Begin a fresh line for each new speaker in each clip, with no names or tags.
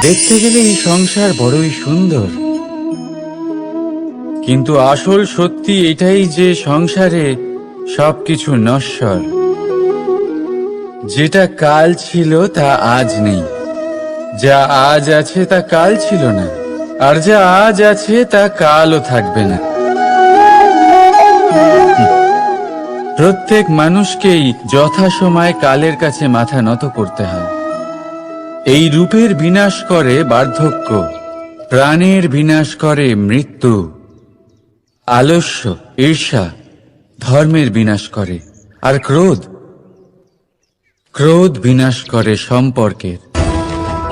দেখতে গেলে এই সংসার বড়ই সুন্দর, কিন্তু আসল সত্যি এটাই যে সংসারে সবকিছু নশ্বর। যেটা কাল ছিল তা আজ নেই, যা আজ আছে তা কাল ছিল না, আর যা আজ আছে তা কালও থাকবে না। প্রত্যেক মানুষকেই যথাসময়ে কালের কাছে মাথা নত করতে হয়। এই রূপের বিনাশ করে বার্ধক্য, প্রাণের বিনাশ করে মৃত্যু, আলস্য, ঈর্ষা ধর্মের বিনাশ করে, আর ক্রোধ বিনাশ করে সম্পর্কের।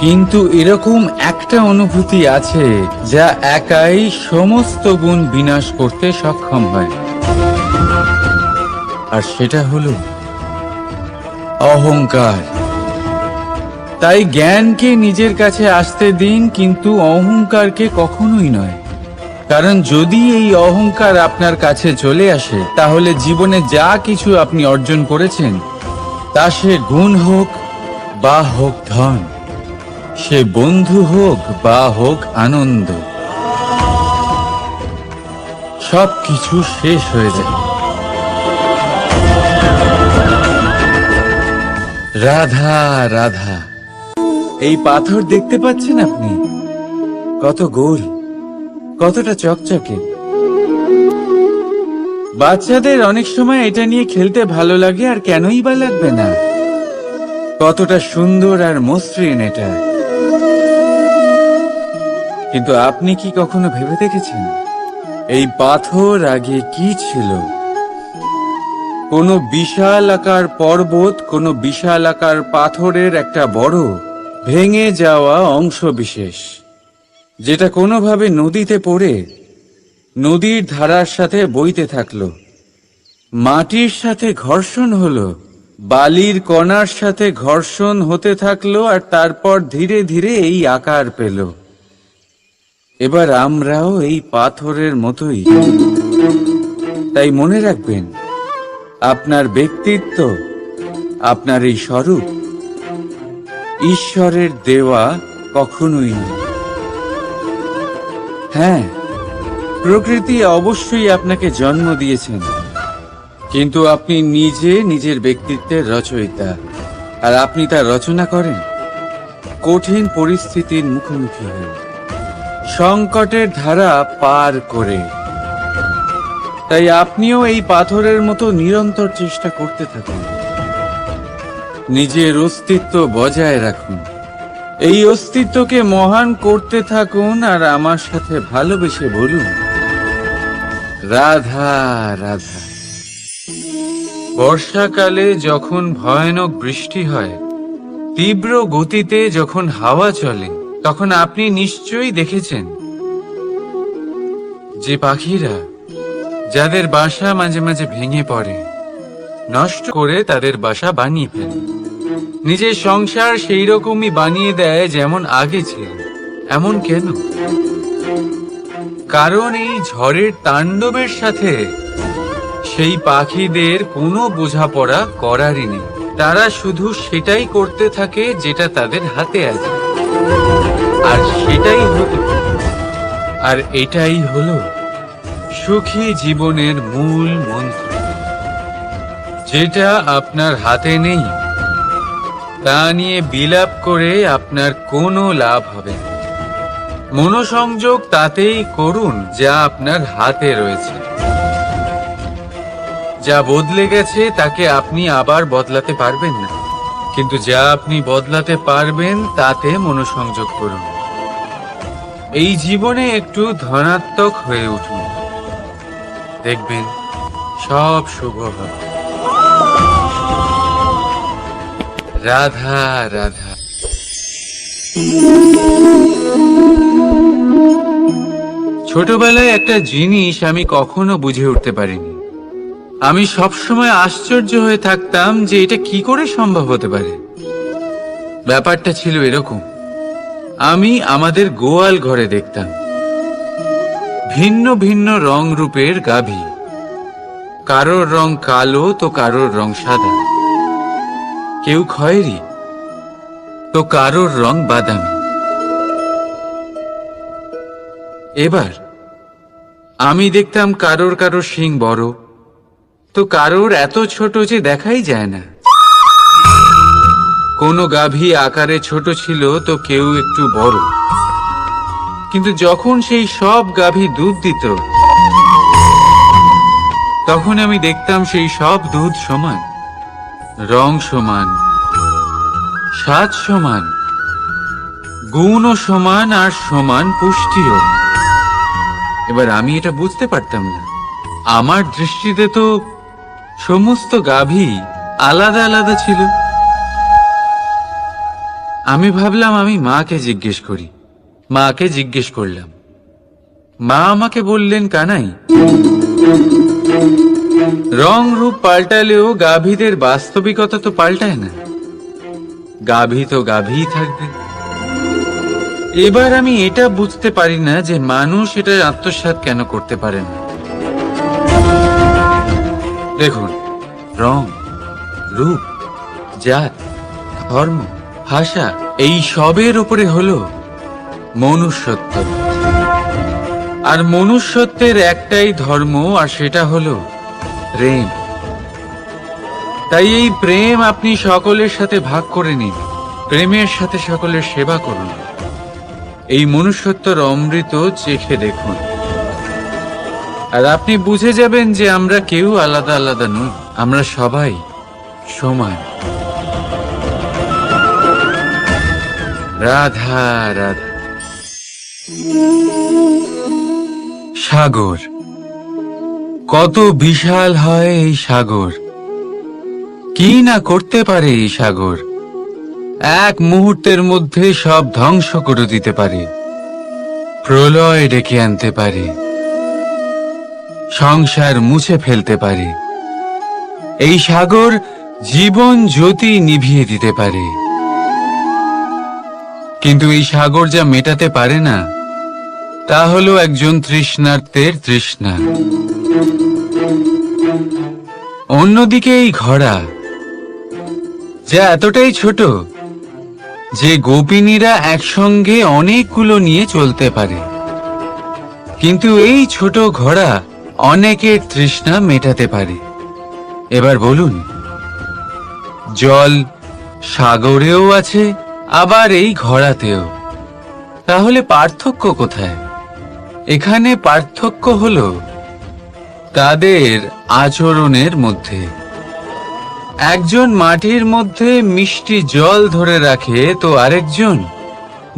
কিন্তু এরকম একটা অনুভূতি আছে যা একাই সমস্ত গুণ বিনাশ করতে সক্ষম হয়, আর সেটা হলো অহংকার। তাই জ্ঞানকে নিজের কাছে আসতে দিন, কিন্তু অহংকারকে কখনোই নয়। কারণ যদি এই অহংকার আপনার কাছে চলে আসে, তাহলে জীবনে যা কিছু আপনি অর্জন করেছেন, তা সে গুণ হোক বা হোক ধন, সে বন্ধু হোক বা হোক আনন্দ, সবকিছু শেষ হয়ে যায়। রাধা রাধা। এই পাথর দেখতে পাচ্ছেন আপনি? কত গোল, কতটা চকচকে। বাচ্চাদের অনেক সময় এটা নিয়ে খেলতে ভালো লাগে, আর কেনই বা লাগবে না। কতটা সুন্দর আর মসৃণ এটা। কিন্তু আপনি কি কখনো ভেবে দেখেছেন এই পাথর আগে কি ছিল? কোনো বিশাল আকার পর্বত, কোনো বিশাল আকার পাথরের একটা বড় ভেঙে যাওয়া অংশ বিশেষ, যেটা কোনোভাবে নদীতে পড়ে নদীর ধারার সাথে বইতে থাকলো, মাটির সাথে ঘর্ষণ হলো, বালির কণার সাথে ঘর্ষণ হতে থাকলো, আর তারপর ধীরে ধীরে এই আকার পেল। এবার আমরাও এই পাথরের মতোই। তাই মনে রাখবেন, আপনার ব্যক্তিত্ব, আপনার এই স্বরূপ ঈশ্বরের দেওয়া কখনোই নয়। হ্যাঁ, প্রকৃতি অবশ্যই আপনাকে জন্ম দিয়েছেন, কিন্তু আপনি নিজে নিজের ব্যক্তিত্বের রচয়িতা, আর আপনি তা রচনা করেন কঠিন পরিস্থিতির মুখোমুখি হয়ে, সংকটের ধারা পার করে। তাই আপনিও এই পাথরের মতো নিরন্তর চেষ্টা করতে থাকুন, নিজের অস্তিত্ব বজায় রাখুন, এই অস্তিত্বকে মহান করতে থাকুন, আর আমার সাথে ভালোবেসে বলুন, রাধা রাধা। বর্ষাকালে যখন ভয়ানক বৃষ্টি হয়, তীব্র গতিতে যখন হাওয়া চলে, তখন আপনি নিশ্চয়ই দেখেছেন যে পাখিরা, যাদের বাসা মাঝে মাঝে ভেঙে পড়ে, নষ্ট করে তাদের বাসা বানিয়ে ফেলে, নিজের সংসার সেই রকমই বানিয়ে দেয় যেমন আগে ছিল। এমন কেন? কারণ এই ঝড়ের তাণ্ডবের সাথে সেই পাখিদের কোনো বোঝাপড়া করারই নেই। তারা শুধু সেটাই করতে থাকে যেটা তাদের হাতে আছে, আর সেটাই হলো, আর এটাই হলো সুখী জীবনের মূল মন্ত্র। যেটা আপনার হাতে নেই, তা নিয়ে বিলাপ করে আপনার কোনো লাভ হবে না। মনোসংযোগ তাতেই করুন যা আপনার হাতে রয়েছে। যা বদলে গেছে তাকে আপনি আবার বদলাতে পারবেন না, কিন্তু যা আপনি বদলাতে পারবেন তাতে মনোসংযোগ করুন। এই জীবনে একটু ধনাত্মক হয়ে উঠুন, দেখবেন সব শুভ হবে। রাধা রাধা। ছোটবেলায় একটা জিনিস আমি কখনো বুঝে উঠতে পারিনি। আমি সবসময় আশ্চর্য হয়ে থাকতাম যে এটা কি করে সম্ভব হতে পারে। ব্যাপারটা ছিল এরকম, আমি আমাদের গোয়াল ঘরে দেখতাম ভিন্ন ভিন্ন রং রূপের গাভী, কারোর রং কালো তো কারোর রং সাদা, কেউ খয়েরি তো কারোর রং বাদামি। এবার আমি দেখতাম কারোর কারোর শিং বড় তো কারোর এত ছোট যে দেখাই যায় না। কোনো গাভী আকারে ছোট ছিল তো কেউ একটু বড়, কিন্তু যখন সেই সব গাভী দুধ দিত তখন আমি দেখতাম সেই সব দুধ সমান, রং সমান, স্বাদ সমান, গুণও সমান, আর সমান পুষ্টিও। এবার আমি এটা বুঝতে পারতাম না। আমার দৃষ্টিতে তো সমস্ত গাভী আলাদা আলাদা ছিল। আমি ভাবলাম আমি মাকে জিজ্ঞেস করি। মাকে জিজ্ঞেস করলাম। মা আমাকে বললেন, কানাই, রং রূপ পাল্টালেও গাভীদের বাস্তবিকতা তো পাল্টায় না। গাভী তো গাভীই থাকবে। এবার আমি এটা বুঝতে পারি না যে মানুষ এটা আত্মসাৎ কেন করতে পারে না। দেখুন, রং, রূপ, জাত, ধর্ম, ভাষা, এই সবের উপরে হলো মনুষ্যত্ব। আর মনুষ্যত্বের একটাই ধর্ম, আর সেটা হলো প্রেম। তাই এই প্রেম আপনি সকলের সাথে ভাগ করে নিন। প্রেমের সাথে সকলের সেবা করুন। এই মনুষ্যত্বর অমৃত চেখে দেখুন, আর আপনি বুঝে যাবেন যে আমরা কেউ আলাদা আলাদা নই, আমরা সবাই সমান। রাধা রাধা। সাগর, কত বিশাল হয় এই সাগর! কি না করতে পারে এই সাগর! এক মুহূর্তের মধ্যে সব ধ্বংস করে দিতে পারে, প্রলয় ডেকে আনতে পারে, সংসার মুছে ফেলতে পারে। এই সাগর জীবন জ্যোতি নিভিয়ে দিতে পারে। কিন্তু এই সাগর যা মেটাতে পারে না তা হলো একজন তৃষ্ণার্তের তৃষ্ণা। অন্যদিকে এই ঘোড়া, যা এতটাই ছোট যে গোপিনীরা একসঙ্গে অনেকগুলো নিয়ে চলতে পারে, কিন্তু এই ছোট ঘোড়া অনেকের তৃষ্ণা মেটাতে পারে। এবার বলুন, জল সাগরেও আছে, আবার এই ঘোড়াতেও। তাহলে পার্থক্য কোথায়? এখানে পার্থক্য হলো তাদের আচরণের মধ্যে। একজন মাটির মধ্যে মিষ্টি জল ধরে রাখে তো আরেকজন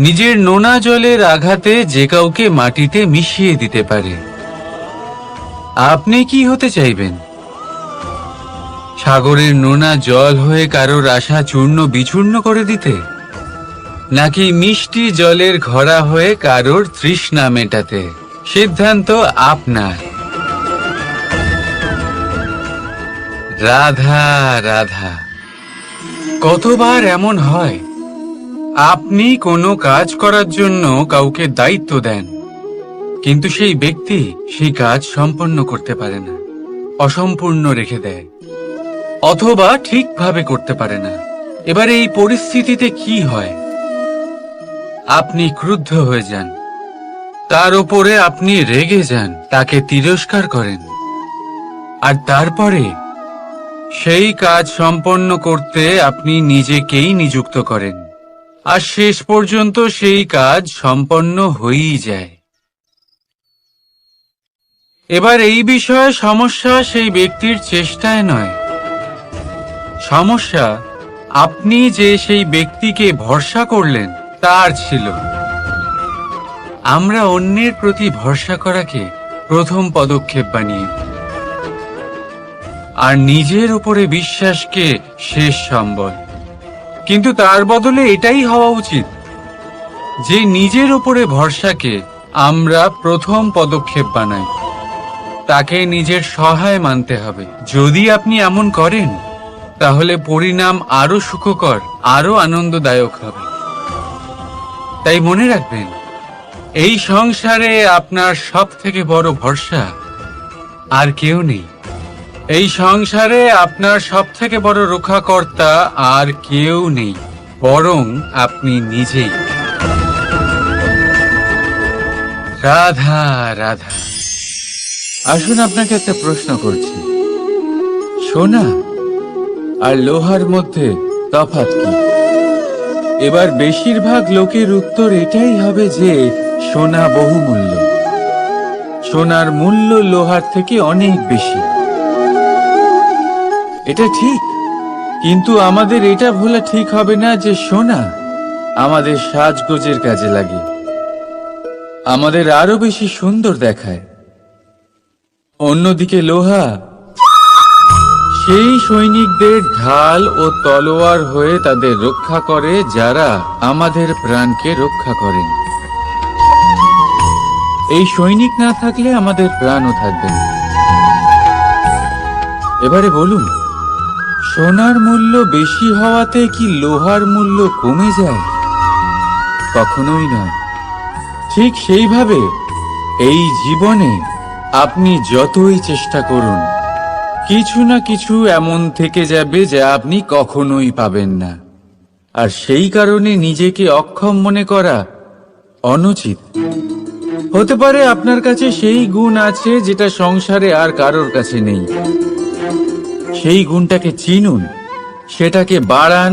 নিজের নোনা জলের আঘাতে যে কাউকে মাটিতে মিশিয়ে দিতে পারে। আপনি কি হতে চাইবেন? সাগরের নোনা জল হয়ে কারোর আশা চূর্ণ বিচূর্ণ করে দিতে, নাকি মিষ্টি জলের ঘোড়া হয়ে কারোর তৃষ্ণা মেটাতে? সিদ্ধান্ত আপনার। রাধা রাধা। কতবার এমন হয় আপনি কোনো কাজ করার জন্য কাউকে দায়িত্ব দেন, কিন্তু সেই ব্যক্তি সেই কাজ সম্পন্ন করতে পারে না, অসম্পূর্ণ রেখে দেয়, অথবা ঠিকভাবে করতে পারে না। এবার এই পরিস্থিতিতে কি হয়? আপনি ক্রুদ্ধ হয়ে যান, তার উপরে আপনি রেগে যান, তাকে তিরস্কার করেন, আর তারপরে সেই কাজ সম্পন্ন করতে আপনি নিজেকেই নিযুক্ত করেন, আর শেষ পর্যন্ত সেই কাজ সম্পন্ন হয়েই যায়। এবার এই বিষয়ে সমস্যা সেই ব্যক্তির চেষ্টায় নয়, সমস্যা আপনি যে সেই ব্যক্তিকে ভরসা করলেন তার ছিল। আমরা অন্যের প্রতি ভরসা করাকে প্রথম পদক্ষেপ বানিয়ে, আর নিজের উপরে বিশ্বাসকে শেষ সম্বল। কিন্তু তার বদলে এটাই হওয়া উচিত যে নিজের উপরে ভরসাকে আমরা প্রথম পদক্ষেপ বানাই, তাকে নিজের সহায় মানতে হবে। যদি আপনি এমন করেন তাহলে পরিণাম আরো সুখকর, আরো আনন্দদায়ক হবে। তাই মনে রাখবেন, এই সংসারে আপনার সব থেকে বড় ভরসা আর কেউ নেই, এই সংসারে আপনার সব থেকে বড় রক্ষাকর্তা আর কেউ নেই, বরং আপনি নিজেই। রাধা রাধা। আসুন আপনাকে একটা প্রশ্ন করছি, সোনা আর লোহার মধ্যে তফাৎ কি? এবার বেশিরভাগ লোকের উত্তর এটাই হবে যে সোনা বহুমূল্য, সোনার মূল্য লোহার থেকে অনেক বেশি। এটা ঠিক, কিন্তু আমাদের এটা ভোলা ঠিক হবে না যে সোনা আমাদের সাজগোজের কাজে লাগে, আমাদের আরো বেশি সুন্দর দেখায়। অন্যদিকে লোহা সেই সৈনিকদের ঢাল ও তলোয়ার হয়ে তাদের রক্ষা করে, যারা আমাদের প্রাণকে রক্ষা করেন। এই সৈনিক না থাকলে আমাদের প্রাণও থাকবে না। এবারে বলুন, সোনার মূল্য বেশি হওয়াতে কি লোহার মূল্য কমে যায়? কখনোই নয়। ঠিক সেইভাবে এই জীবনে আপনি যতই চেষ্টা করুন, কিছু না কিছু এমন থেকে যাবে যা আপনি কখনোই পাবেন না। আর সেই কারণে নিজেকে অক্ষম মনে করা অনুচিত। হতে পারে আপনার কাছে সেই গুণ আছে যেটা সংসারে আর কারোর কাছে নেই। সেই গুণটাকে চিনুন, সেটাকে বাড়ান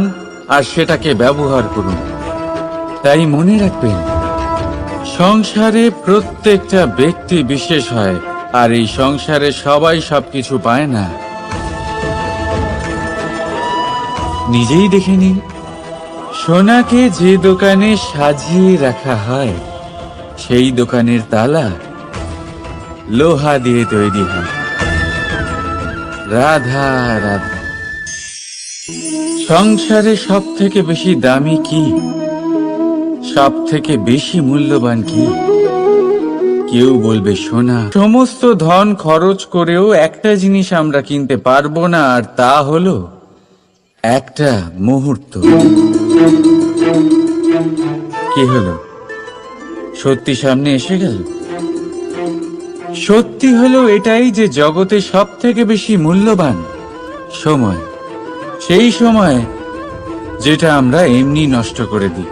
আর সেটাকে ব্যবহার করুন। তাই মনে রাখবেন, সংসারে প্রত্যেকটা ব্যক্তি বিশেষ হয়, আর এই সংসারে সবাই সবকিছু পায় না। নিজেই দেখে নিন, সোনাকে যে দোকানে সাজিয়ে রাখা হয়, সেই দোকানের তালা লোহা দিয়ে তৈরি হয়। রাধা রাধা। সংসারে সব থেকে বেশি দামি কি, সব থেকে বেশি মূল্যবান কি? কেউ বলবে সোনা। সমস্ত ধন খরচ করেও একটা জিনিস আমরা কিনতে পারবো না, আর তা হলো একটা মুহূর্ত। কি হলো? সত্যি সামনে এসে গেল। সত্যি হলো এটাই যে জগতে সব থেকে বেশি মূল্যবান সময়, সেই সময় যেটা আমরা এমনি নষ্ট করে দিই,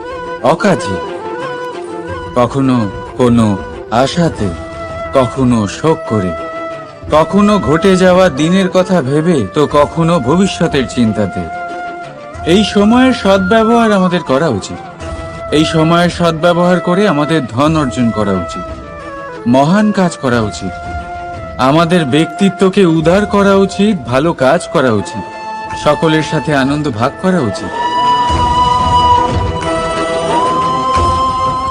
অকাজে, কখনো কোনো আশাতে, কখনো শোক করে, কখনো ঘটে যাওয়া দিনের কথা ভেবে, তো কখনো ভবিষ্যতের চিন্তাতে। এই সময়ের সদ্ব্যবহার আমাদের করা উচিত। এই সময়ের সদ্ব্যবহার করে আমাদের ধন অর্জন করা উচিত, মহান কাজ করা উচিত, আমাদের ব্যক্তিত্বকে উদার করা উচিত, ভালো কাজ করা উচিত, সকলের সাথে আনন্দ ভাগ করা উচিত।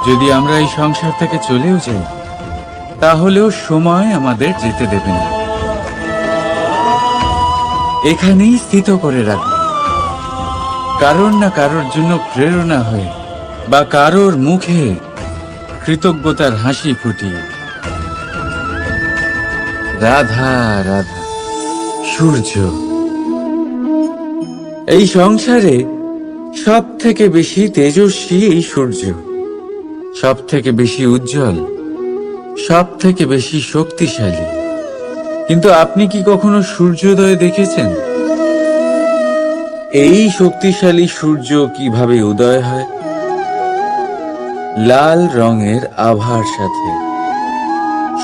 যদি আমরা এই সংসার থেকে চলেও যাই, তাহলেও সময় আমাদের যেতে দেবে না। এখানেই স্থিত করে রাখবে, কারোর না কারোর জন্য প্রেরণা হয়ে, বা কারোর মুখে কৃতজ্ঞতার হাসি ফুটিয়ে। রাধা রাধা। সূর্য। এই সংসারে সব থেকে বেশি তেজস্বী এই সূর্য, সব থেকে বেশি উজ্জ্বল, সব থেকে বেশি শক্তিশালী। কিন্তু আপনি কি কখনো সূর্যোদয় দেখেছেন? এই শক্তিশালী সূর্য কিভাবে উদয় হয়? লাল রঙের আভার সাথে,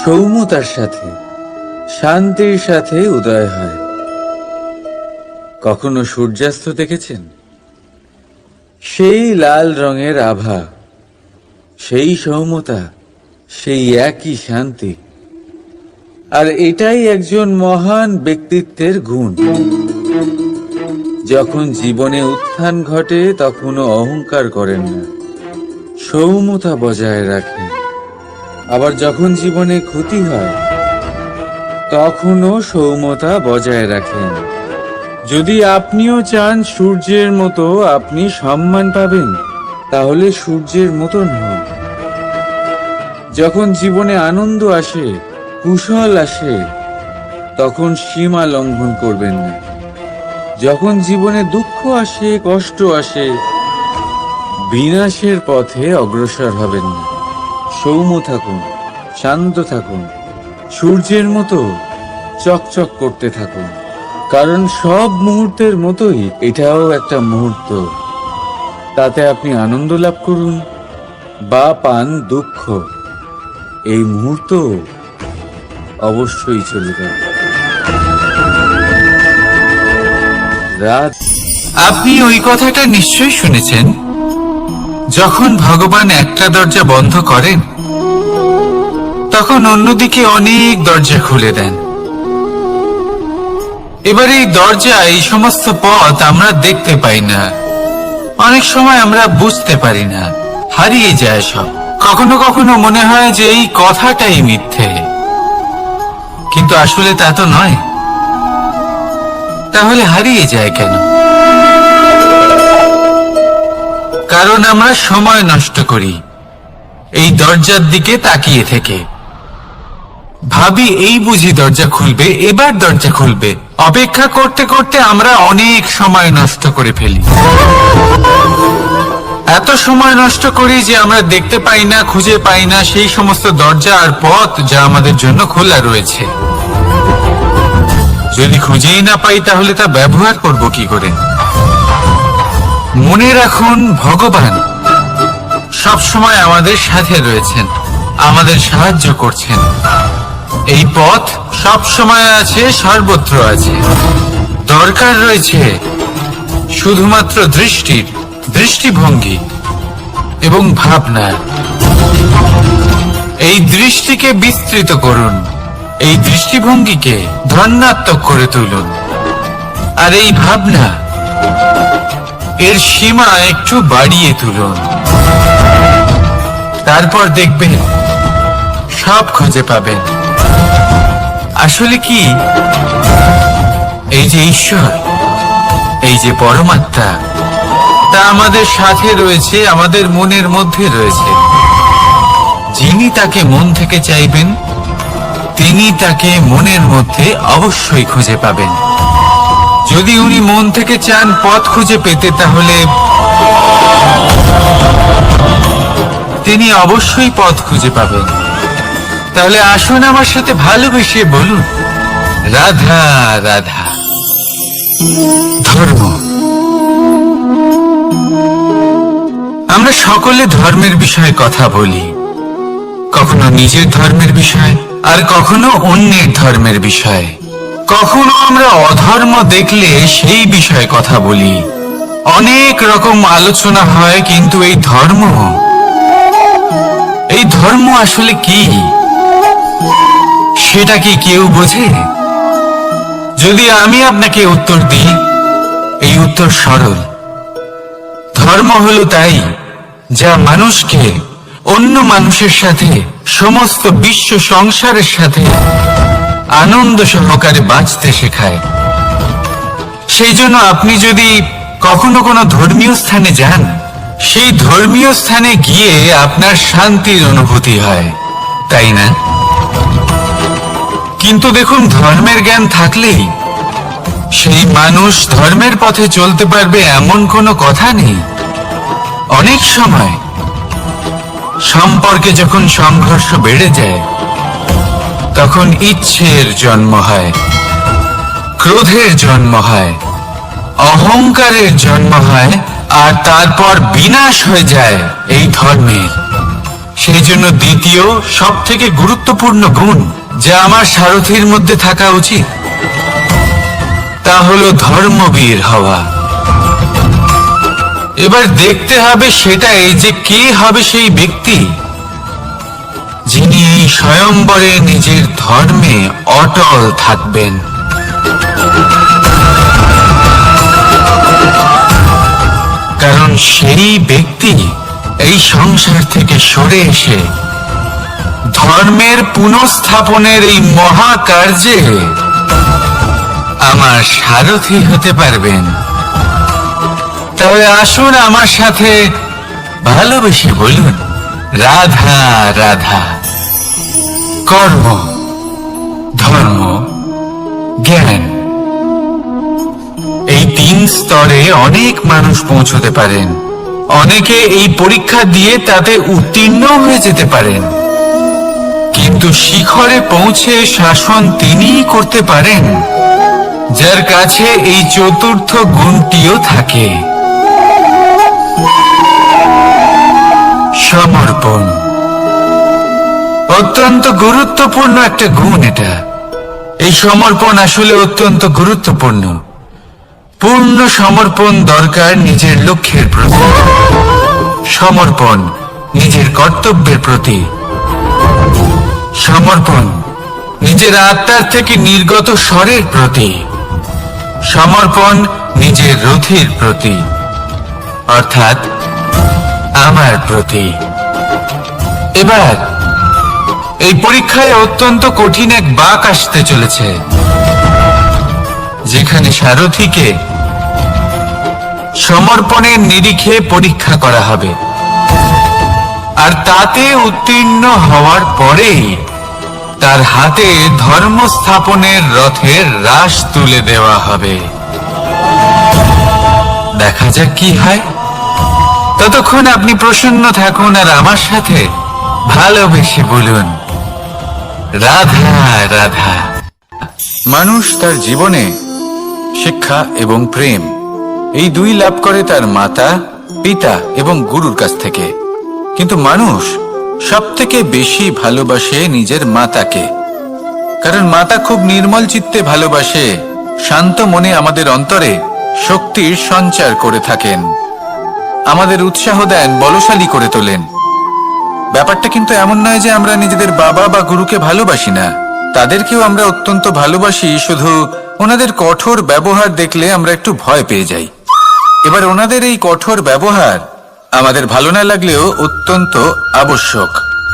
সৌম্যতার সাথে, শান্তির সাথে উদয় হয়। কখনো সূর্যাস্ত দেখেছেন? সেই লাল রঙের আভা, সেই সৌম্যতা, সেই একই শান্তি। আর এটাই একজন মহান ব্যক্তিত্বের গুণ। যখন জীবনে উত্থান ঘটে, তখনও অহংকার করেন না, সৌম্যতা বজায় রাখেন। আবার যখন জীবনে ক্ষতি হয়, তখনও সৌম্যতা বজায় রাখেন। যদি আপনিও চান সূর্যের মতো আপনি সম্মান পাবেন, তাহলে সূর্যের মতন হন। যখন জীবনে আনন্দ আসে, কুশল আসে, তখন সীমা লঙ্ঘন করবেন না। যখন জীবনে দুঃখ আসে, কষ্ট আসে, বিনাশের পথে অগ্রসর হবেন না। সৌম্য থাকুন, শান্ত থাকুন, সূর্যের মতো চকচক করতে থাকুন, কারণ সব মুহূর্তের মতোই এটাও একটা মুহূর্ত। তাতে আপনি আনন্দ লাভ করুন বা পান দুঃখ, এই মুহূর্ত অবশ্যই চলে যাবে।
আপনি ওই কথাটা নিশ্চয়ই শুনেছেন, যখন ভগবান একটা দরজা বন্ধ করেন তখন অন্যদিকে অনেক দরজা খুলে দেন। এবার এই দরজা, এই সমস্ত পথ আমরা দেখতে পাই না, অনেক সময় আমরা বুঝতে পারি না, হারিয়ে যায় সব। কখনো কখনো মনে হয় যে এই কথাটাই মিথ্যে, কিন্তু আসলে তা তো নয়। তাহলে হারিয়ে যায় কেন? কারণ আমরা সময় নষ্ট করি এই দরজার দিকে তাকিয়ে থেকে। ভাবি এই বুঝি দরজা খুলবে, এবার দরজা খুলবে। অপেক্ষা করতে করতে আমরা অনেক সময় নষ্ট করে ফেলি। এত সময় নষ্ট করি যে আমরা দেখতে পাই না, খুঁজে পাই না সেই সমস্ত দরজা আর পথ যা আমাদের জন্য খোলা রয়েছে। যদি খুঁজেই না পাই তাহলে তা ব্যবহার করব কি করে? মনে রাখুন, ভগবান সব সময় আমাদের সাথে রয়েছেন, আমাদের সাহায্য করছেন। এই পথ সব সময় আছে, সর্বত্র আছে। দরকার রয়েছে শুধুমাত্র দৃষ্টিভঙ্গি এবং ভাবনার। এই দৃষ্টিকে বিস্তৃত করুন, এই দৃষ্টিভঙ্গিকে ধনাত্মক করে তুলুন, আর এই ভাবনা, এর সীমা একটু বাড়িয়ে তুলুন। তারপর দেখবেন সব খুঁজে পাবেন। আসলে কি, এই যে ঈশ্বর, এই যে পরমাত্মা, তা আমাদের সাথে রয়েছে, আমাদের মনের মধ্যে রয়েছে। যিনি তাকে মন থেকে চাইবেন তিনি তাকে মনের মধ্যে অবশ্যই খুঁজে পাবেন। যদি উনি মন থেকে চান পথ খুঁজে পেতে, তাহলে তিনি অবশ্যই পথ খুঁজে পাবেন। তাহলে আসুন আমার সাথে ভালোবেসে বলুন, রাধা রাধা। ধর্ম, আমরা সকলে ধর্মের বিষয়ে কথা বলি, কখনো নিজের ধর্মের বিষয়, আর কখনো অন্যের ধর্মের বিষয়। কখনো আমরা অধর্ম দেখলে সেই বিষয়ে কথা বলি। অনেক রকম আলোচনা হয়, কিন্তু এই ধর্ম আসলে কি, সেটা কি কেউ বোঝে? যদি আমি আপনাকে উত্তর দিই, এই উত্তর সরল। ধর্ম হলো তাই যা মানুষকে অন্য মানুষের সাথে, সমস্ত বিশ্ব সংসারের সাথে আনন্দ সহকারে বাঁচতে শেখায়। সেই জন্য আপনি যদি কখনো কোনো ধর্মীয় স্থানে যান, সেই ধর্মীয় স্থানে গিয়ে আপনার শান্তির অনুভূতি হয়, তাই না? কিন্তু দেখুন, ধর্মের জ্ঞান থাকলেই সেই মানুষ ধর্মের পথে চলতে পারবে এমন কোনো কথা নেই। অনেক সময় সম্পর্কে যখন সংঘর্ষ বেড়ে যায়, তখন ইচ্ছের জন্ম হয়, ক্রোধের জন্ম হয়, অহংকারের জন্ম হয়, আর তারপর বিনাশ হয়ে যায় এই ধর্মের। সেই জন্য দ্বিতীয় সব থেকে গুরুত্বপূর্ণ গুণ যা আমার সারথীর মধ্যে থাকা উচিত, তা হলো ধর্মবীর হওয়া। এবার দেখতে হবে সেটাই যে কে হবে সেই ব্যক্তি যিনি এই স্বয়ম্বরে নিজের ধর্মে অটল থাকবেন। কারণ সেই ব্যক্তি এই সংসার থেকে সরে এসে ধর্মের পুনঃস্থাপনের এই মহাকার্যে আমার সারথী হতে পারবেন। তাহলে আসুন আমার সাথে ভালোবেসে বলুন, রাধা রাধা। কর্ম, ধর্ম, জ্ঞান, এই তিন স্তরে অনেক মানুষ পৌঁছতে পারেন। অনেকে এই পরীক্ষা দিয়ে তাতে উত্তীর্ণ হয়ে যেতে পারেন, কিন্তু কিন্তু শিখরে পৌঁছে শাসন তিনিই করতে পারেন যার কাছে এই চতুর্থ গুণটিও থাকে, সমর্পণ। অত্যন্ত গুরুত্বপূর্ণ একটা গুণ এটা। এই সমর্পণ আসলে অত্যন্ত গুরুত্বপূর্ণ। পূর্ণ সমর্পণ দরকার নিজের লক্ষ্যের প্রতি, সমর্পণ নিজের কর্তব্যের প্রতি, সমর্পণ নিজের আত্মার থেকে নির্গত স্বরের প্রতি, সমর্পণ নিজের রথের প্রতি, অর্থাৎ আমার প্রতি। এবার এই পরীক্ষায় অত্যন্ত কঠিন এক বাঁক আসতে চলেছে, যেখানে সারথীকে সমর্পণের নিরিখে পরীক্ষা করা হবে, আর তাতে উত্তীর্ণ হওয়ার পরেই তার হাতে ধর্ম স্থাপনের রথের রাশ তুলে দেওয়া হবে। দেখা যাক কি হয়। ততক্ষণ আপনি প্রসন্ন থাকুন আর আমার সাথে ভালোবেসে বলুন, রাধা রাধা। মানুষ তার জীবনে শিক্ষা এবং প্রেম এই দুই লাভ করে তার মাতা, পিতা এবং গুরুর কাছ থেকে। কিন্তু মানুষ সবথেকে বেশি ভালোবাসে নিজের মাতাকে, কারণ মাতা খুব নির্মল চিত্তে ভালোবাসে, শান্ত মনে আমাদের অন্তরে শক্তির সঞ্চার করে থাকেন, আমাদের উৎসাহ দেন, বলশালী করে তোলেন। ব্যাপারটা কিন্তু এমন নয় যে আমরা নিজেদের বাবা বা গুরুকে ভালোবাসি না, তাদেরকেও আমরা অত্যন্ত ভালোবাসি, শুধু ওনাদের কঠোর ব্যবহার দেখলে আমরা একটু ভয় পেয়ে যাই। এবার ওনাদের এই কঠোর ব্যবহার আমাদের ভালো না লাগলেও অত্যন্ত আবশ্যক,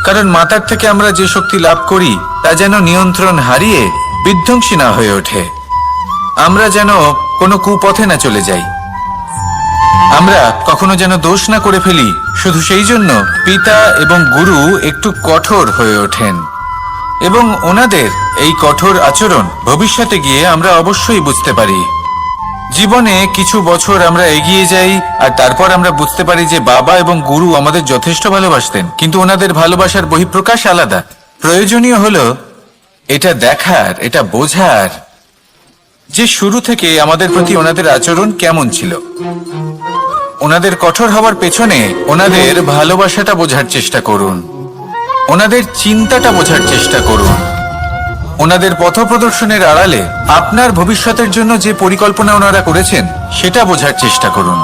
কারণ মাতার থেকে আমরা যে শক্তি লাভ করি তা যেন নিয়ন্ত্রণ হারিয়ে বিধ্বংসী না হয়ে ওঠে, আমরা যেন কোনো কুপথে না চলে যাই, আমরা কখনো যেন দোষ না করে ফেলি। শুধু সেই জন্য পিতা এবং গুরু একটু কঠোর হয়ে ওঠেন, এবং ওনাদের এই কঠোর আচরণ ভবিষ্যতে গিয়ে আমরা অবশ্যই বুঝতে পারি। জীবনে কিছু বছর আমরা এগিয়ে যাই আর তারপর আমরা বুঝতে পারি যে বাবা এবং গুরু আমাদের যথেষ্ট ভালোবাসতেন, কিন্তু ওনাদের ভালোবাসার বহিঃপ্রকাশ আলাদা। প্রয়োজনীয় হলো এটা দেখার, এটা বোঝার যে শুরু থেকে আমাদের প্রতি ওনাদের আচরণ কেমন ছিল। ওনাদের কঠোর হওয়ার পেছনে ওনাদের ভালোবাসাটা বোঝার চেষ্টা করুন, ওনাদের চিন্তাটা বোঝার চেষ্টা করুন, ওনাদের পথপ্রদর্শনের আড়ালে আপনার ভবিষ্যতের জন্য যে পরিকল্পনা ওনারা করেছেন সেটা বোঝার চেষ্টা করুন।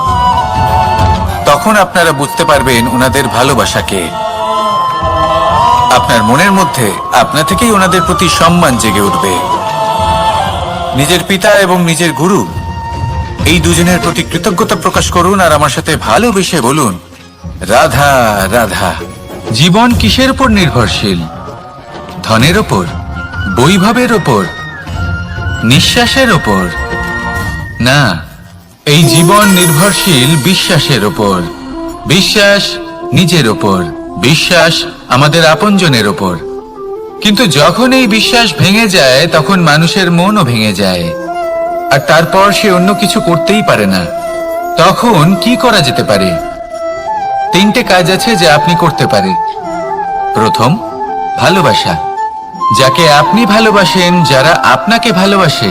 তখন আপনারা বুঝতে পারবেন ওনাদের ভালোবাসাকে। আপনার মনের মধ্যে আপনা থেকেই ওনাদের প্রতি সম্মান জেগে উঠবে। নিজের পিতা এবং নিজের গুরু এই দুজনের প্রতি কৃতজ্ঞতা প্রকাশ করুন আর আমার সাথে ভালোবেসে বলুন, রাধা রাধা। জীবন কিসের উপর নির্ভরশীল? ধনের ওপর, বৈভবের ওপর, নিঃশ্বাসের ওপর? না, এই জীবন নির্ভরশীল বিশ্বাসের ওপর। বিশ্বাস নিজের ওপর, বিশ্বাস আমাদের আপনজনের ওপর। কিন্তু যখন এই বিশ্বাস ভেঙে যায় তখন মানুষের মনও ভেঙে যায়, আর তারপর সে অন্য কিছু করতেই পারে না। তখন কি করা যেতে পারে? তিনটে কাজ আছে যা আপনি করতে পারেন। প্রথম, ভালোবাসা। যাকে আপনি ভালোবাসেন, যারা আপনাকে ভালোবাসে,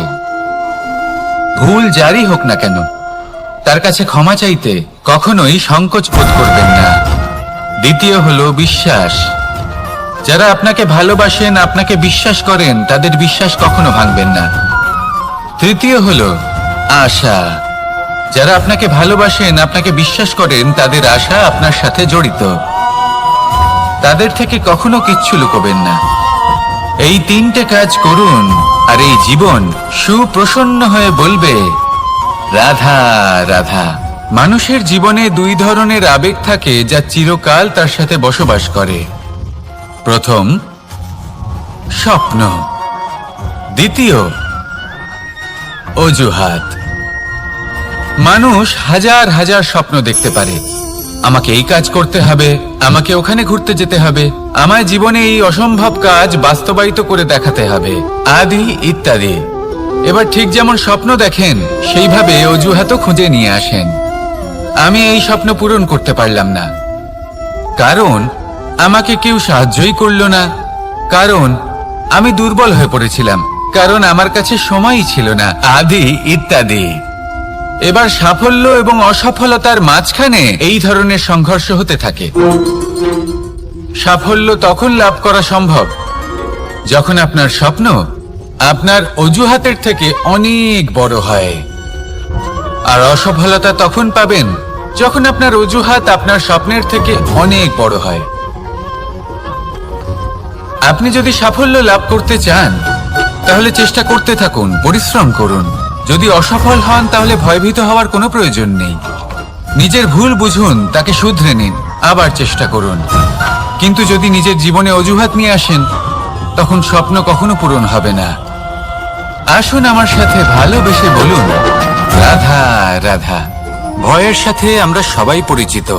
ভুল যারই হোক না কেন, তার কাছে ক্ষমা চাইতে কখনোই সংকোচ বোধ করবেন না। দ্বিতীয় হলো বিশ্বাস। যারা আপনাকে ভালোবাসেন, আপনাকে বিশ্বাস করেন, তাদের বিশ্বাস কখনো ভাঙবেন না। তৃতীয় হলো আশা। যারা আপনাকে ভালোবাসেন, আপনাকে বিশ্বাস করেন, তাদের আশা আপনার সাথে জড়িত, তাদের থেকে কখনো কিচ্ছু লুকোবেন না। এই তিনটে কাজ করুন আর এই জীবন সুপ্রসন্ন হয়ে বলবে, রাধা রাধা। মানুষের জীবনে দুই ধরনের আবেগ থাকে যা চিরকাল তার সাথে বসবাস করে। প্রথম, স্বপ্ন। দ্বিতীয়, অজুহাত। মানুষ হাজার হাজার স্বপ্ন দেখতে পারে। আমাকে এই কাজ করতে হবে, আমাকে ওখানে ঘুরতে যেতে হবে, আমায় জীবনে এই অসম্ভব কাজ বাস্তবায়িত করে দেখাতে হবে, আদি ইত্যাদি। এবার ঠিক যেমন স্বপ্ন দেখেন, সেইভাবে অজুহাতও খুঁজে নিয়ে আসেন। আমি এই স্বপ্ন পূরণ করতে পারলাম না, কারণ আমাকে কেউ সাহায্যই করলো না, কারণ আমি দুর্বল হয়ে পড়েছিলাম, কারণ আমার কাছে সময়ই ছিল না, আদি ইত্যাদি। এবার সাফল্য এবং অসফলতার মাঝখানে এই ধরনের সংঘর্ষ হতে থাকে। সাফল্য তখন লাভ করা সম্ভব যখন আপনার স্বপ্ন আপনার অজুহাতের থেকে অনেক বড় হয়, আর অসফলতা তখন পাবেন যখন আপনার অজুহাত আপনার স্বপ্নের থেকে অনেক বড় হয়। আপনি যদি সাফল্য লাভ করতে চান তাহলে চেষ্টা করতে থাকুন, পরিশ্রম করুন। যদি অসফল হন তাহলে ভয়ভীত হওয়ার কোনো প্রয়োজন নেই। নিজের ভুল বুঝুন, তাকে শুধরে নিন, আবার চেষ্টা করুন। কিন্তু যদি নিজের জীবনে অজুহাত নিয়ে আসেন তখন স্বপ্ন কখনো পূরণ হবে না। আসুন আমার সাথে ভালোবেসে বলুন, রাধা রাধা। ভয়ের সাথে আমরা সবাই পরিচিত,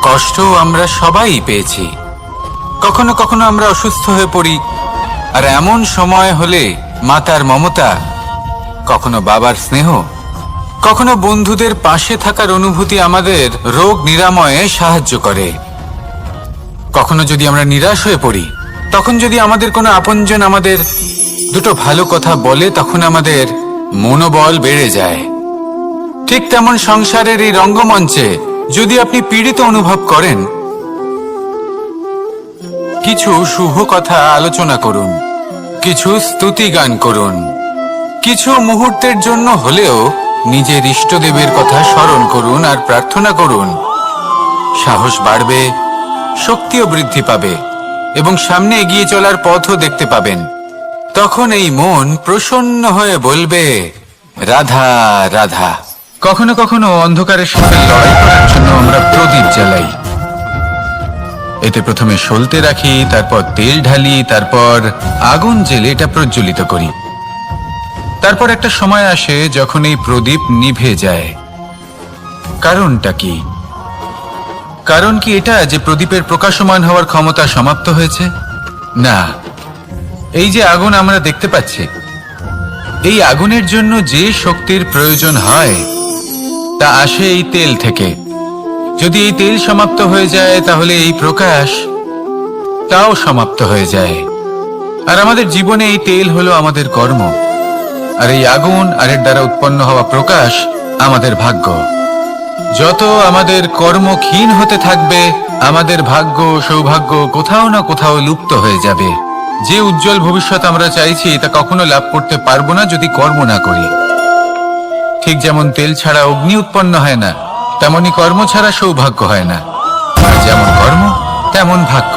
কষ্ট আমরা সবাই পেয়েছি। কখনো কখনো আমরা অসুস্থ হয়ে পড়ি, আর এমন সময় হলে মাতার মমতা, কখনো বাবার স্নেহ, কখনো বন্ধুদের পাশে থাকার অনুভূতি আমাদের রোগ নিরাময়ে সাহায্য করে। কখনো যদি আমরা নিরাশ হয়ে পড়ি, তখন যদি আমাদের কোনো আপনজন আমাদের দুটো ভালো কথা বলে, তখন আমাদের মনোবল বেড়ে যায়। ঠিক তেমন সংসারের এই রঙ্গমঞ্চে যদি আপনি পীড়িত অনুভব করেন, কিছু শুভ কথা আলোচনা করুন, কিছু স্তুতি গান করুন, কিছু মুহূর্তের জন্য হলেও নিজের ইষ্টদেবের কথা স্মরণ করুন আর প্রার্থনা করুন। সাহস বাড়বে, শক্তিও বৃদ্ধি পাবে এবং সামনে এগিয়ে চলার পথও দেখতে পাবেন। তখন এই মন প্রসন্ন হয়ে বলবে, রাধা রাধা। কখনো কখনো অন্ধকারের সাথে লড়াই করার জন্য আমরা প্রদীপ জ্বালাই। এতে প্রথমে সলতে রাখি, তারপর তেল ঢালি, তারপর আগুন জেলে এটা প্রজ্বলিত করি। তারপর একটা সময় আসে যখন এই প্রদীপ নিভে যায়। কারণটা কি? কারণ কি এটা যে প্রদীপের প্রকাশমান হওয়ার ক্ষমতা সমাপ্ত হয়েছে? না, এই যে আগুন আমরা দেখতে পাচ্ছি, এই আগুনের জন্য যে শক্তির প্রয়োজন হয় তা আসে এই তেল থেকে। যদি এই তেল সমাপ্ত হয়ে যায় তাহলে এই প্রকাশ তাও সমাপ্ত হয়ে যায়। আর আমাদের জীবনে এই তেল হলো আমাদের কর্ম, আর এই আগুন আর এর দ্বারা উৎপন্ন হওয়া প্রকাশ আমাদের ভাগ্য। যত আমাদের কর্ম ক্ষীণ হতে থাকবে, আমাদের ভাগ্য সৌভাগ্য কোথাও না কোথাও লুপ্ত হয়ে যাবে। যে উজ্জ্বল ভবিষ্যৎ আমরা চাইছি তা কখনো লাভ করতে পারবো না যদি কর্ম না করি। ঠিক যেমন তেল ছাড়া অগ্নি উৎপন্ন হয় না, তেমনি কর্ম ছাড়া সৌভাগ্য হয় না। আর যেমন কর্ম তেমন ভাগ্য।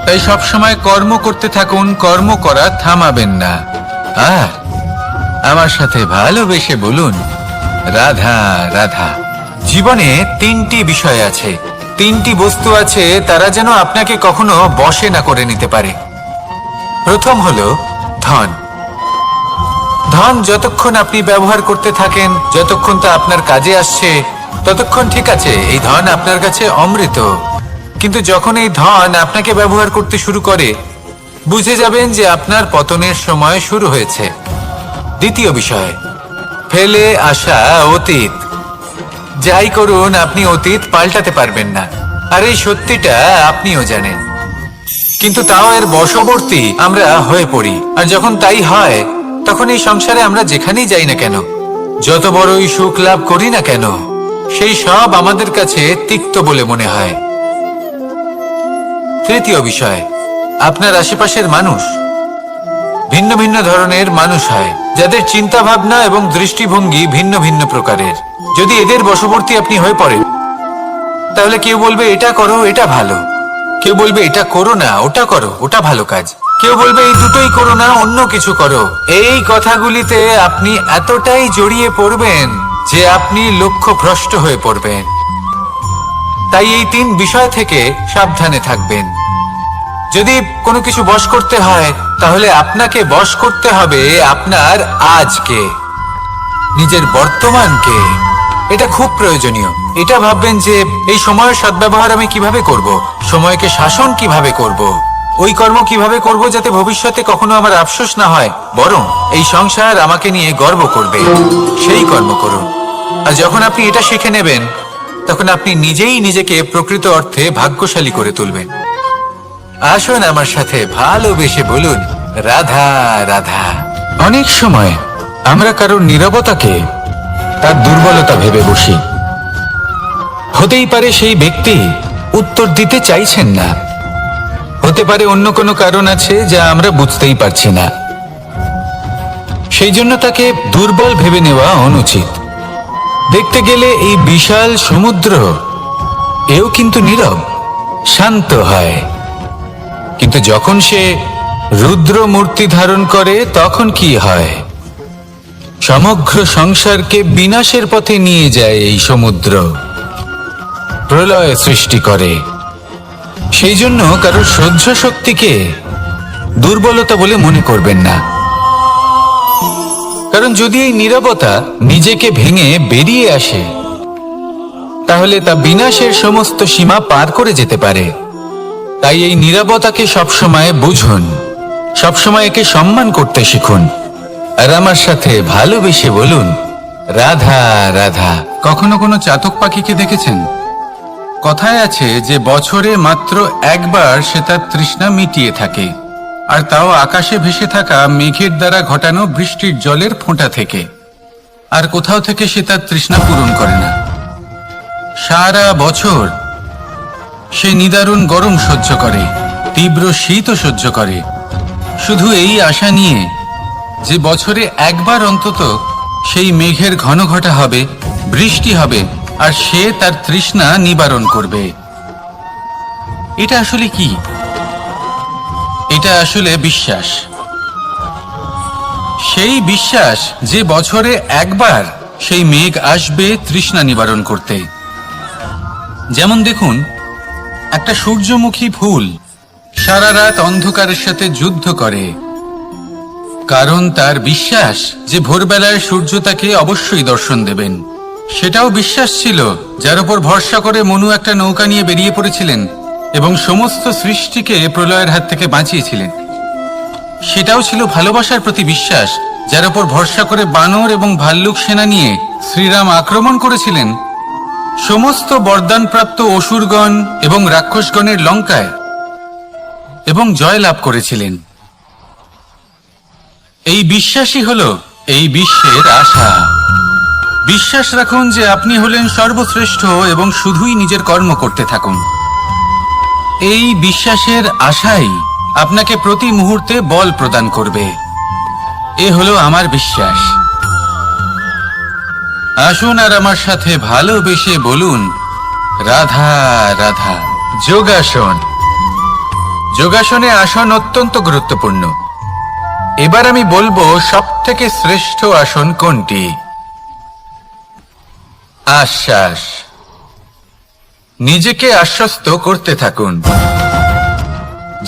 তাই সবসময় কর্ম করতে থাকুন, কর্ম করা থামাবেন না। আর আমার সাথে ভালোবেসে বলুন, রাধা রাধা। জীবনে তিনটি বিষয় আছে, তিনটি বস্তু আছে, তারা যেন আপনাকে কখনো বশে না করে নিতে পারে। প্রথম হলো ধন। ধন যতক্ষণ আপনি ব্যবহার করতে থাকেন, যতক্ষণ তা আপনার কাজে আসছে, ততক্ষণ ঠিক আছে, এই ধন আপনার কাছে অমৃত। কিন্তু যখন এই ধন আপনাকে ব্যবহার করতে শুরু করে, বুঝে যাবেন যে আপনার পতনের সময় শুরু হয়েছে। দ্বিতীয় বিষয়, ফেলে আসা অতীত। যাই করুন, আপনি অতীত পাল্টাতে পারবেন না, আর এই সত্যিটা আপনিও জানেন। কিন্তু তাও এর বশবর্তী আমরা হয়ে পড়ি। আর যখন তাই হয়, তখন এই সংসারে আমরা যেখানেই যাই না কেন, যত বড়ই সুখ লাভ করি না কেন, সেই সব আমাদের কাছে তিক্ত বলে মনে হয়। তৃতীয় বিষয়, আপনার আশেপাশের মানুষ ভিন্ন ভিন্ন ধরনের মানুষ হয়, যাদের চিন্তা ভাবনা এবং দৃষ্টিভঙ্গি ভিন্ন ভিন্ন প্রকারের। যদি এদের বশবর্তী আপনি হয়ে পড়েন, তাহলে কেউ বলবে এটা করো, এটা ভালো। কেউ বলবে এটা করো না, ওটা করো, ওটা ভালো কাজ। কেউ বলবে এই দুটোই করো না, অন্য কিছু করো। এই কথাগুলিতে আপনি এতটাই জড়িয়ে পড়বেন যে আপনি লক্ষ্যভ্রষ্ট হয়ে পড়বেন। তাই এই তিন বিষয় থেকে সাবধানে থাকবেন। যদি কোনো কিছু বশ করতে হয়, তাহলে আপনাকে বশ করতে হবে আপনার আজকে, নিজের বর্তমানকে। এটা খুব প্রয়োজনীয়। এটা ভাববেন যে এই সময়ের সদ্ব্যবহার আমি কিভাবে করব, সময়কে শাসন কিভাবে করব, ওই কর্ম কিভাবে করব যাতে ভবিষ্যতে কখনো আমার আফসোস না হয়, বরং এই সংসার আমাকে নিয়ে গর্ব করবে, সেই কর্ম করুন। আর যখন আপনি এটা শিখে নেবেন, তখন আপনি নিজেই নিজেকে প্রকৃত অর্থে ভাগ্যশালী করে তুলবেন। আসুন আমার সাথে ভালোবেসে বলুন রাধা রাধা। অনেক সময় আমরা কারোর নীরবতাকে তার দুর্বলতা ভেবে বসি। হতেই পারে সেই ব্যক্তি উত্তর দিতে চাইছেন না, হতে পারে অন্য কোনো কারণ আছে যা আমরা বুঝতেই পারছি না। সেই জন্য তাকে দুর্বল ভেবে নেওয়া অনুচিত। দেখতে গেলে এই বিশাল সমুদ্র এও কিন্তু নীরব, শান্ত হয়। কিন্তু যখন সে রুদ্র মূর্তি ধারণ করে তখন কি হয়? সমগ্র সংসারকে বিনাশের পথে নিয়ে যায় এই সমুদ্র, প্রলয় সৃষ্টি করে। সেই জন্য কারোর সহ্য শক্তিকে দুর্বলতা বলে মনে করবেন না। কারণ যদি এই নীরবতা নিজেকে ভেঙে বেরিয়ে আসে, তাহলে তা বিনাশের সমস্ত সীমা পার করে যেতে পারে। তাই এই নীরবতাকে সবসময় বুঝুন, সবসময় একে সম্মান করতে শিখুন, আর আমার সাথে ভালোবেসে বলুন রাধা রাধা। কখনো কোনো চাতক পাখিকে দেখেছেন? কথায় আছে যে বছরে মাত্র একবার সে তার তৃষ্ণা মিটিয়ে থাকে, আর তাও আকাশে ভেসে থাকা মেঘের দ্বারা ঘটানো বৃষ্টির জলের ফোঁটা থেকে। আর কোথাও থেকে সে তার তৃষ্ণা পূরণ করে না। সারা বছর সে নিদারুণ গরম সহ্য করে, তীব্র শীতও সহ্য করে, শুধু এই আশা নিয়ে যে বছরে একবার অন্তত সেই মেঘের ঘন ঘটা হবে, বৃষ্টি হবে, আর সে তার তৃষ্ণা নিবারণ করবে। এটা আসলে কি? এটা আসলে বিশ্বাস। সেই বিশ্বাস যে বছরে একবার সেই মেঘ আসবে তৃষ্ণা নিবারণ করতে। যেমন দেখুন, একটা সূর্যমুখী ফুল সারা রাত অন্ধকারের সাথে যুদ্ধ করে, কারণ তার বিশ্বাস যে ভোরবেলায় সূর্য তাকে অবশ্যই দর্শন দেবেন। সেটাও বিশ্বাস ছিল যার উপর ভরসা করে মনু একটা নৌকা নিয়ে বেরিয়ে পড়েছিলেন এবং সমস্ত সৃষ্টিকে প্রলয়ের হাত থেকে বাঁচিয়েছিলেন। সেটাও ছিল ভালোবাসার প্রতি বিশ্বাস, যার উপর ভরসা করে বানর এবং ভাল্লুক সেনা নিয়ে শ্রীরাম আক্রমণ করেছিলেন সমস্ত বরদানপ্রাপ্ত অসুরগণ এবং রাক্ষসগণের লঙ্কায়, এবং জয় লাভ করেছিলেন। এই বিশ্বাসই হলো এই বিশ্বের আশা। বিশ্বাস রাখুন যে আপনি হলেন সর্বশ্রেষ্ঠ এবং শুধুই নিজের কর্ম করতে থাকুন। এই বিশ্বাসের আশাই আপনাকে প্রতি মুহূর্তে বল প্রদান করবে। এ হলো আমার বিশ্বাস। আসুন আর আমার সাথে ভালোবেসে বলুন রাধা রাধা। যোগাসন। যোগাসনে আসন অত্যন্ত গুরুত্বপূর্ণ। এবার আমি বলবো সবথেকে শ্রেষ্ঠ আসন কোনটি। আশ্বাস। নিজেকে আশ্বস্ত করতে থাকুন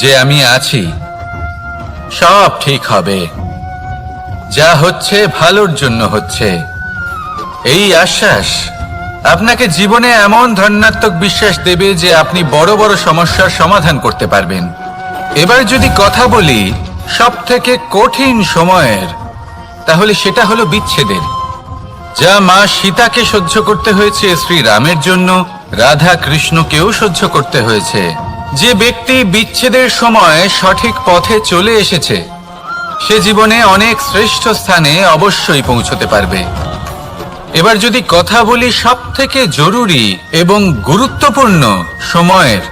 যে আমি আছি, সব ঠিক হবে, যা হচ্ছে ভালোর জন্য হচ্ছে। এই আশ্বাস আপনাকে জীবনে এমন ধনাত্মক বিশ্বাস দেবে যে আপনি বড় বড় সমস্যার সমাধান করতে পারবেন। এবার যদি কথা বলি সবথেকে কঠিন সময়ের, তাহলে সেটা হলো বিচ্ছেদের। যা মা সীতাকে সহ্য করতে হয়েছে শ্রীরামের জন্য, রাধা কৃষ্ণকেও সহ্য করতে হয়েছে। যে ব্যক্তি বিচ্ছেদের সময় সঠিক পথে চলে এসেছে, সে জীবনে অনেক শ্রেষ্ঠ স্থানে অবশ্যই পৌঁছতে পারবে। এবার যদি কথা বলি সবথেকে জরুরি এবং গুরুত্বপূর্ণ সময়ের,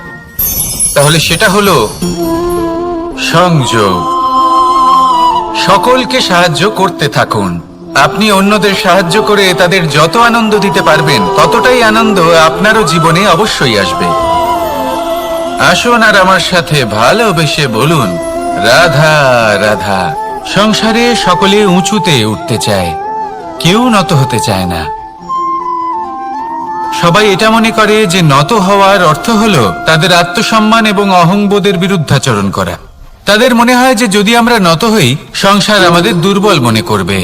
তাহলে সেটা হলো সংযোগ। সকলকে সাহায্য করতে থাকুন। আপনি অন্যদের সাহায্য করে তাদের যত আনন্দ দিতে পারবেন, ততটাই আনন্দ আপনারও জীবনে অবশ্যই আসবে। আসুন আর আমার সাথে ভালোবেসে বলুন রাধা রাধা। সংসারে সকলে উঁচুতে উঠতে চায়, কেউ নত হতে চায় না। সবাই এটা মনে করে যে নত হওয়ার অর্থ হলো তাদের আত্মসম্মান এবং অহংবোধের বিরুদ্ধাচরণ করা। তাদের মনে হয় যে যদি আমরা নত হই, সংসার আমাদের দুর্বল মনে করবে,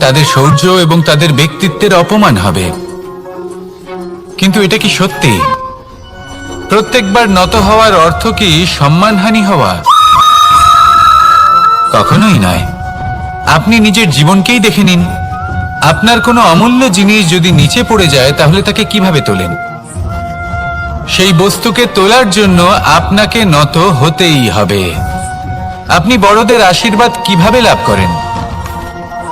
তাদের শৌর্য এবং তাদের ব্যক্তিত্বের অপমান হবে। কিন্তু এটা কি সত্যি? প্রত্যেকবার নত হওয়ার অর্থ কি সম্মানহানি হওয়া? কখনোই নয়। আপনি নিজের জীবনকেই দেখে নিন। আপনার কোনো অমূল্য জিনিস যদি নিচে পড়ে যায়, তাহলে তাকে কিভাবে তোলেন? সেই বস্তুকে তোলার জন্য আপনাকে নত হতেই হবে। আপনি বড়দের আশীর্বাদ কিভাবে লাভ করেন?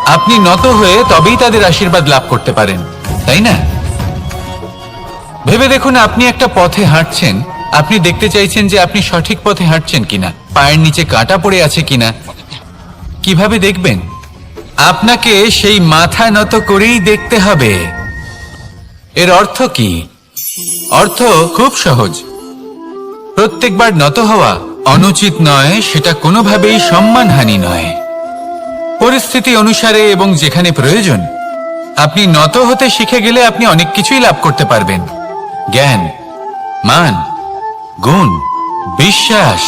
আপনি নত হয়ে তবেই তাদের আশীর্বাদ লাভ করতে পারেন, তাই না? ভেবে দেখুন, আপনি একটা পথে হাঁটছেন, আপনি দেখতে চাইছেন যে আপনি সঠিক পথে হাঁটছেন কিনা, পায়ের নিচে কাঁটা পড়ে আছে কিনা। কিভাবে দেখবেন? আপনাকে সেই মাথা নত করেই দেখতে হবে। এর অর্থ কি? অর্থ খুব সহজ। প্রত্যেকবার নত হওয়া অনুচিত নয়, সেটা কোনোভাবেই সম্মানহানি নয়। পরিস্থিতি অনুসারে এবং যেখানে প্রয়োজন আপনি নত হতে শিখে গেলে আপনি অনেক কিছুই লাভ করতে পারবেন। জ্ঞান, মান, গুণ, বিশ্বাস।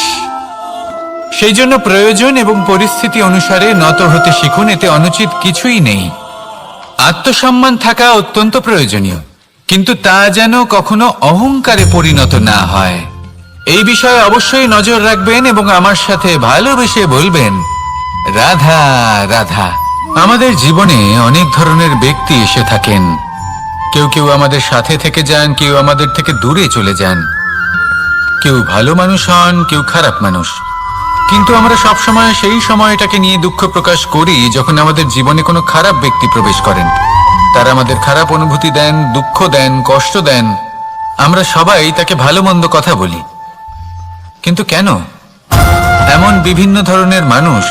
সেই জন্য প্রয়োজন এবং পরিস্থিতি অনুসারে নত হতে শিখুন, এতে অনুচিত কিছুই নেই। আত্মসম্মান থাকা অত্যন্ত প্রয়োজনীয়, কিন্তু তা যেন কখনো অহংকারে পরিণত না হয়। এই বিষয়ে অবশ্যই নজর রাখবেন এবং আমার সাথে ভালোবেসে বলবেন, রাধা রাধা। আমাদের জীবনে অনেক ধরনের ব্যক্তি এসে থাকেন। কেউ কেউ আমাদের সাথে থেকে যান, কেউ আমাদের থেকে দূরে চলে যান। কেউ ভালো মানুষ হন, কেউ খারাপ মানুষ। কিন্তু আমরা সবসময় সেই সময়টাকে নিয়ে দুঃখ প্রকাশ করি যখন আমাদের জীবনে কোনো খারাপ ব্যক্তি প্রবেশ করেন। তারা আমাদের খারাপ অনুভূতি দেন, দুঃখ দেন, কষ্ট দেন। আমরা সবাই তাকে ভালো মন্দ কথা বলি। কিন্তু কেন? এমন বিভিন্ন ধরনের মানুষ,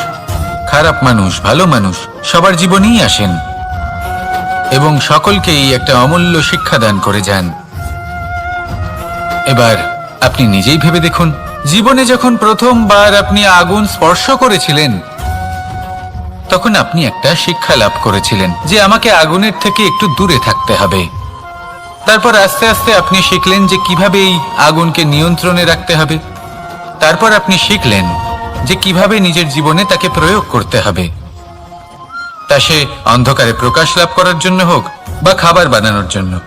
খারাপ মানুষ, ভালো মানুষ সবার জীবনেই আসেন এবং সকলকেই একটা অমূল্য শিক্ষা দান করে যান। এবার আপনি নিজেই ভেবে দেখুন, জীবনে যখন প্রথমবার আপনি আগুন স্পর্শ করেছিলেন তখন আপনি একটা শিক্ষা লাভ করেছিলেন যে আমাকে আগুনের থেকে একটু দূরে থাকতে হবে। তারপর আস্তে আস্তে আপনি শিখলেন যে কিভাবে এই আগুনকে নিয়ন্ত্রণে রাখতে হবে। তারপর আপনি শিখলেন যে কিভাবে নিজের জীবনে তাকে প্রয়োগ করতে হবে, তা সে অন্ধকারে প্রকাশ লাভ করার জন্য হোক বা খাবার বানানোর জন্য।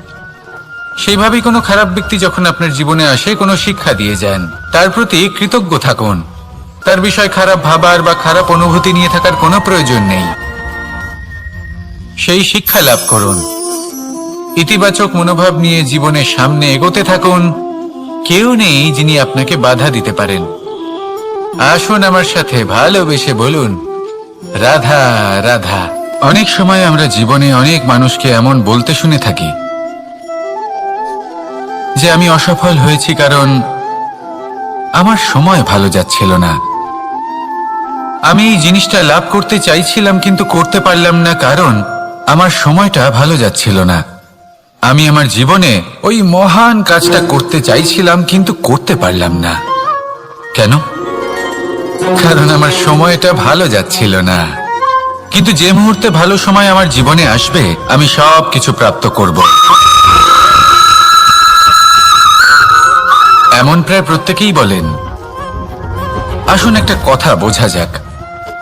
সেইভাবেই কোনো খারাপ ব্যক্তি যখন আপনার জীবনে আসে কোনো শিক্ষা দিয়ে যান, তার প্রতি কৃতজ্ঞ থাকুন। তার বিষয় খারাপ ভাবার বা খারাপ অনুভূতি নিয়ে থাকার কোনো প্রয়োজন নেই। সেই শিক্ষা লাভ করুন, ইতিবাচক মনোভাব নিয়ে জীবনের সামনে এগোতে থাকুন। কেউ নেই যিনি আপনাকে বাধা দিতে পারেন। আসুন আমার সাথে ভালোবেসে বলুন, রাধা রাধা। অনেক সময় আমরা জীবনে অনেক মানুষকে এমন বলতে শুনে থাকি যে আমি অসফল হয়েছি কারণ আমার সময় ভালো যাচ্ছিল না। আমি এই জিনিসটা লাভ করতে চাইছিলাম কিন্তু করতে পারলাম না কারণ আমার সময়টা ভালো যাচ্ছিল না। আমি আমার জীবনে ওই মহান কাজটা করতে চাইছিলাম কিন্তু করতে পারলাম না। কেন? কারণ আমার সময়টা ভালো যাচ্ছিল না। কিন্তু যে মুহূর্তে ভালো সময় আমার জীবনে আসবে আমি সব কিছু প্রাপ্ত করব। এমন প্রায় প্রত্যেকেই বলেন। আসুন একটা কথা বোঝা যাক।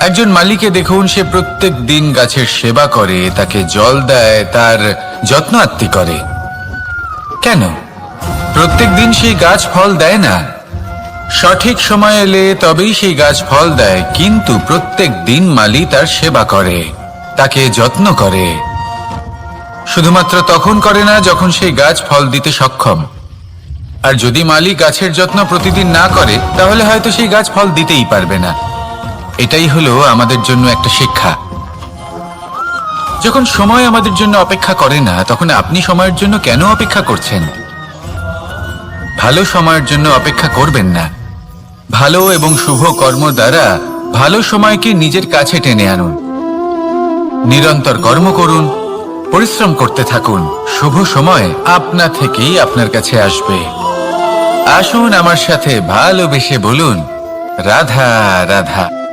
একজন মালিকে দেখুন, সে প্রত্যেক দিন গাছের সেবা করে, তাকে জল দেয়, তার যত্ন আত্তি করে। কেন? প্রত্যেক দিন সেই গাছ ফল দেয় না। সঠিক সময় এলে তবেই সেই গাছ ফল দেয়, কিন্তু প্রত্যেক দিন মালি তার সেবা করে, তাকে যত্ন করে। শুধুমাত্র তখন করে না যখন সেই গাছ ফল দিতে সক্ষম। আর যদি মালি গাছের যত্ন প্রতিদিন না করে তাহলে হয়তো সেই গাছ ফল দিতেই পারবে না। এটাই হলো আমাদের জন্য একটা শিক্ষা। যখন সময় আমাদের জন্য অপেক্ষা করে না তখন আপনি সময়ের জন্য কেন অপেক্ষা করছেন? ভালো সময়ের জন্য অপেক্ষা করবেন না। ভালো এবং শুভ কর্ম দ্বারা ভালো সময়কে নিজের কাছে টেনে আনুন। নিরন্তর কর্ম করুন, পরিশ্রম করতে থাকুন। শুভ সময় আপনা থেকেই আপনার কাছে আসবে। আসুন আমার সাথে ভালোবেসে বলুন, রাধা রাধা।